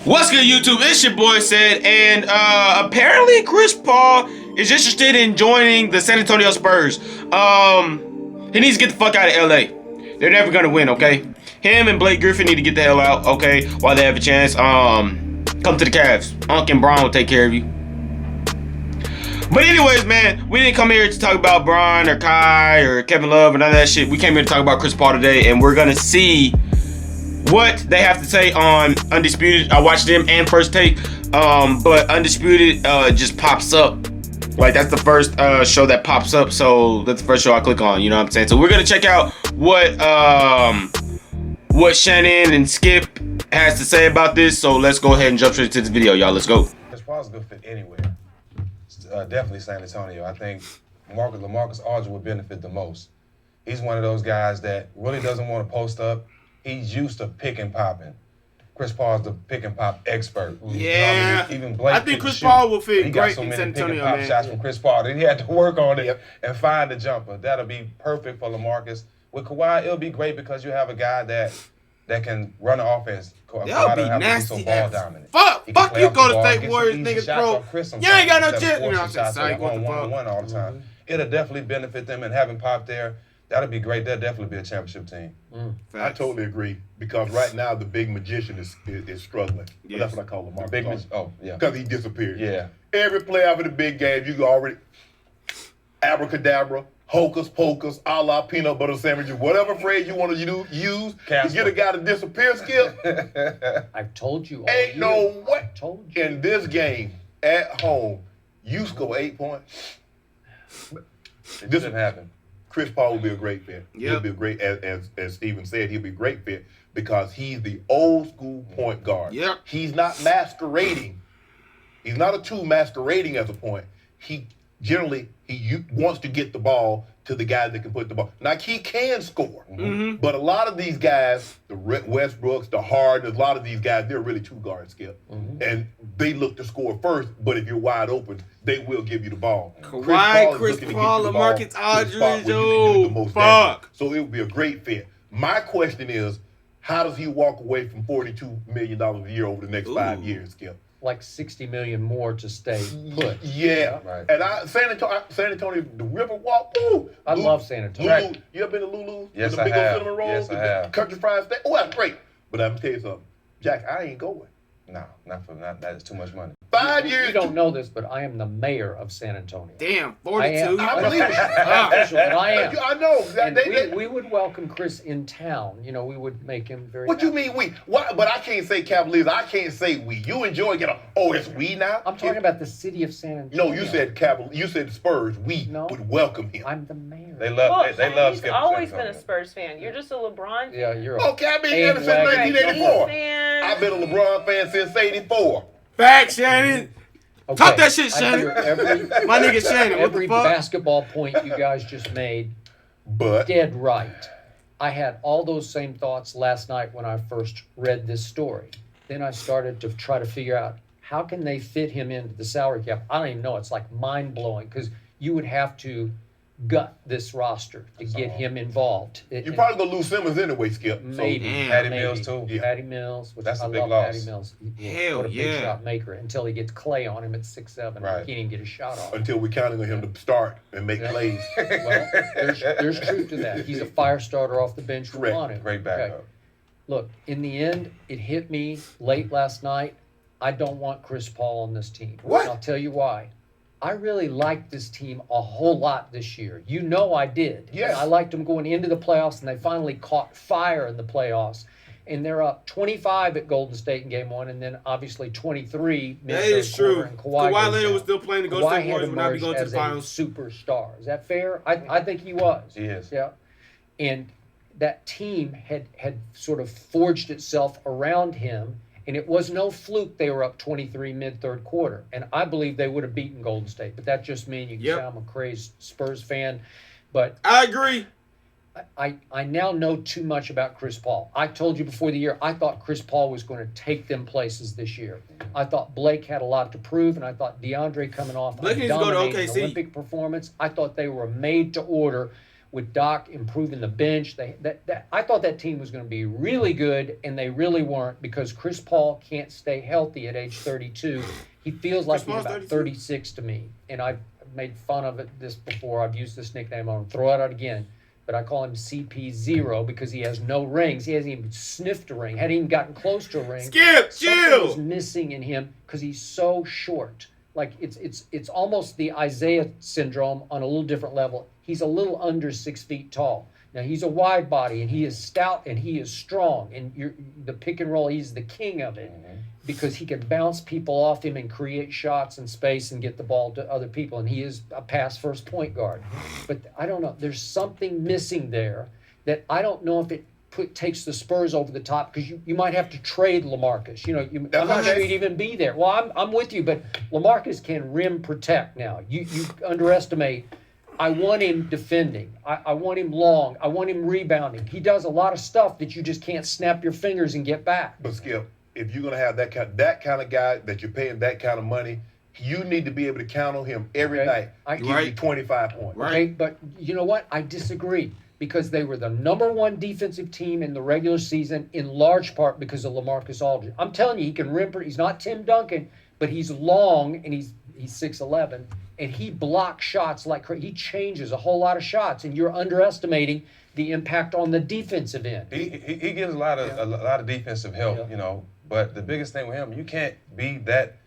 What's good, YouTube? It's your boy Said, and apparently Chris Paul is interested in joining the San Antonio Spurs. He needs to get the fuck out of LA. They're never gonna win, okay? Him and Blake Griffin need to get the hell out, okay? While they have a chance. Come to the Cavs. Unc and Braun will take care of you. But anyways, man, we didn't come here to talk about Braun or Kai or Kevin Love or none of that shit. We came here to talk about Chris Paul today, and we're gonna see what they have to say on Undisputed. I watched them and First Take, but Undisputed just pops up. Like, that's the first show that pops up, so that's the first show I click on, you know what I'm saying? So we're gonna check out what Shannon and Skip has to say about this. So let's go ahead and jump straight to this video, y'all. Let's go. Chris Paul's a good fit anywhere. Definitely San Antonio. I think LaMarcus Aldridge would benefit the most. He's one of those guys that really doesn't want to post up. He's used to pick and popping. Chris Paul's the pick and pop expert. Yeah, even Blake. I think Chris Paul will fit he great got so in many San pick and Antonio, pop man. shots from Chris Paul that he had to work on it and find the jumper. That'll be perfect for LaMarcus. With Kawhi, it'll be great because you have a guy that can run the offense. That'll be nasty. Fuck you, Golden State Warriors niggas, bro. You ain't got no chance. You know what I'm saying? What the fuck? All the time. It'll definitely benefit them, and having Pop there, that'll be great. That'll definitely be a championship team. I totally agree, because right now the big magician is struggling. Yes. That's what I call him. Big oh yeah, because he disappeared. Yeah. Every play after the big game, you can already abracadabra, hocus pocus, a la peanut butter sandwiches, whatever phrase you want to use to get a guy to disappear. Skip. I've told you all Ain't year. no way. I told you. In this game at home, you score 8 points. It doesn't happen. Chris Paul will be a great fit. He'll Yep. be a great, as Steven said, he'll be a great fit because he's the old school point guard. Yep. He's not masquerading. He's not a two masquerading as a point. He generally wants to get the ball to the guy that can put the ball. Now, he can score, but a lot of these guys, the Westbrooks, the Hardens, a lot of these guys, they're really two guards, Skip. And they look to score first, but if you're wide open, they will give you the ball. Kawhi, Chris looking to Paul, get you the ball LaMarcus to the spot Aldridge, where you can do yo, the most fuck. damage. So it would be a great fit. My question is, how does he walk away from $42 million a year over the next 5 years, Skip? Like 60 million more to stay put. Yeah. Right. And San Antonio, the Riverwalk, ooh. I love San Antonio. Lulu, you ever been to Lulu? Yes, With the I big have. old cinnamon rolls? Yes, I have. Country fried steak. Oh, that's great. But I'm going to tell you something. Jack, I ain't going. No, that is too much money. 5 years. You don't know this, but I am the mayor of San Antonio. Damn, I am. 42. I believe it. But I am. I know. And we would welcome Chris in town. You know, we would make him very What happy. you mean we? Why? But I can't say Cavaliers. I can't say we. You enjoy getting. Oh, it's we now. I'm talking about the city of San Antonio. No, you said Cavaliers. You said Spurs. We No. would welcome him. I'm the mayor. They love. Well, they love he's Skip. always been a Spurs fan. You're just a LeBron fan. Yeah, you're a Okay, I've been Hey, ever since Wagon. 1984. Fan. I've been a LeBron fan since '84. Back, Shannon. Okay, Talk that shit, I Shannon. hear every, My nigga Shannon, what every the fuck? basketball point you guys just made, But dead right. I had all those same thoughts last night when I first read this story. Then I started to try to figure out how can they fit him into the salary cap. I don't even know. It's like mind-blowing because you would have to gut this roster to get him involved. you're probably gonna lose Simmons anyway, Skip. Maybe. Damn. Patty maybe. Mills too. Yeah. Patty Mills, which That's a I big love loss. Patty Mills. Hell What a big yeah. shot maker until he gets Clay on him at 6'7". Right. He can't even get a shot off. Until we're counting on him to start and make Yeah. plays. Well, there's truth to that. He's a fire starter off the bench. We Correct. want him. Great backup. Look, in the end, it hit me late last night. I don't want Chris Paul on this team. What? And I'll tell you why. I really liked this team a whole lot this year. You know I did. Yeah. I liked them going into the playoffs, and they finally caught fire in the playoffs. And they're up 25 at Golden State in Game 1, and then obviously 23 That mid-third is true. quarter, and Kawhi Kawhi goes Leonard down. was still playing. The Golden Kawhi State had Warriors would not be emerged going to as the a finals. superstar. Is that fair? I think he was. He is. Yeah. And that team had sort of forged itself around him, and it was no fluke they were up 23 mid-third quarter. And I believe they would have beaten Golden State, but that just means you can Yep. say I'm a crazy Spurs fan. But I agree. I now know too much about Chris Paul. I told you before the year, I thought Chris Paul was going to take them places this year. I thought Blake had a lot to prove, and I thought DeAndre coming off Blake a needs to go to dominating OKC. Olympic performance. I thought they were made to order with Doc improving the bench. I thought that team was going to be really good, and they really weren't because Chris Paul can't stay healthy at age 32. He feels like he's about 36 to me, and I've made fun of this before. I've used this nickname. I'm going to throw it out again. But I call him CP0 because he has no rings. He hasn't even sniffed a ring, hadn't even gotten close to a ring. Skip, Something was missing in him because he's so short. Like it's almost the Isaiah syndrome on a little different level. He's a little under 6 feet tall. Now he's a wide body and he is stout and he is strong. And the pick and roll, he's the king of it because he can bounce people off him and create shots in space and get the ball to other people. And he is a pass first point guard. But I don't know. There's something missing there that I don't know if it takes the Spurs over the top because you might have to trade LaMarcus. I'm not sure he'd even be there. Well, I'm with you, but LaMarcus can rim protect now. You underestimate. I want him defending. I want him long. I want him rebounding. He does a lot of stuff that you just can't snap your fingers and get back. But Skip, if you're gonna have that kind of guy that you're paying that kind of money, you need to be able to count on him every night. Give you 25 points. Okay, but you know what? I disagree because they were the number 1 defensive team in the regular season in large part because of LaMarcus Aldridge. I'm telling you, he can rim. He's not Tim Duncan, but he's long and he's 6'11", and he blocks shots like crazy. He changes a whole lot of shots, and you're underestimating the impact on the defensive end. He gives a lot of defensive help, But the biggest thing with him, you can't be that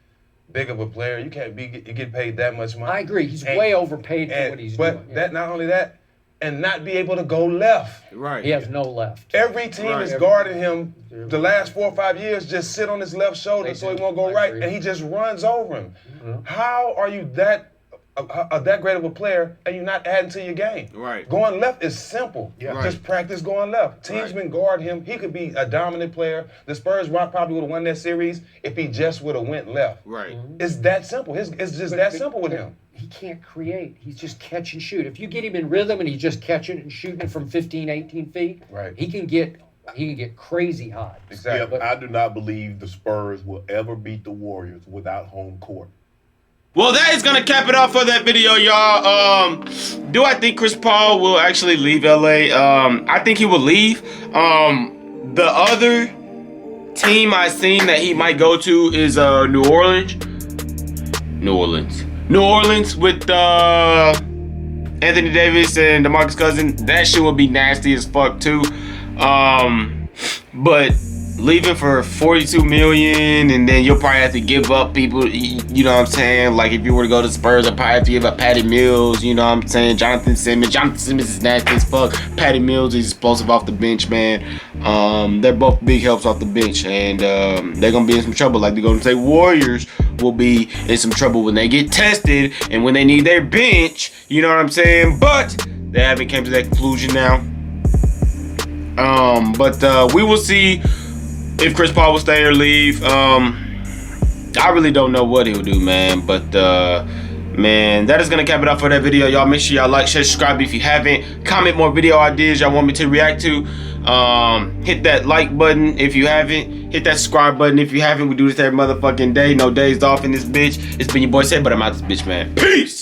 big of a player. You can't get paid that much money. I agree. He's way overpaid for what he's doing. But not only that, and not be able to go left. Right. He has no left. Every team is guarding him the last 4 or 5 years, just sit on his left shoulder so he won't go right, and he just runs over him. How are you that great of a player and you're not adding to your game? Right. Going left is simple. Yeah. Just practice going left. Teams been guarding him. He could be a dominant player. The Spurs probably would have won that series if he just would have went left. Right. It's that simple. It's just that simple with him. He can't create. He's just catch and shoot. If you get him in rhythm and he's just catching and shooting it from 15, 18 feet, he can get crazy hot. Exactly. Skip, I do not believe the Spurs will ever beat the Warriors without home court. Well, that is going to cap it off for that video, y'all. Do I think Chris Paul will actually leave LA? I think he will leave. The other team I seen that he might go to is New Orleans. New Orleans with Anthony Davis and DeMarcus Cousins. That shit would be nasty as fuck too. But leaving for $42 million, and then you'll probably have to give up people. You know what I'm saying? Like if you were to go to Spurs, I'd probably have to give up Patty Mills. You know what I'm saying? Jonathan Simmons is nasty as fuck. Patty Mills is explosive off the bench, man. They're both big helps off the bench, and they're gonna be in some trouble. Like the Golden State Warriors will be in some trouble when they get tested and when they need their bench. You know what I'm saying? But they haven't came to that conclusion now. But we will see if Chris Paul will stay or leave. I really don't know what he'll do, man. But man, that is gonna cap it off for that video. Y'all make sure y'all like, share, subscribe if you haven't. Comment more video ideas y'all want me to react to. Hit that like button if you haven't. Hit that subscribe button if you haven't. We do this every motherfucking day. No days off in this bitch. It's been your boy Said, but I'm out this bitch, man. Peace.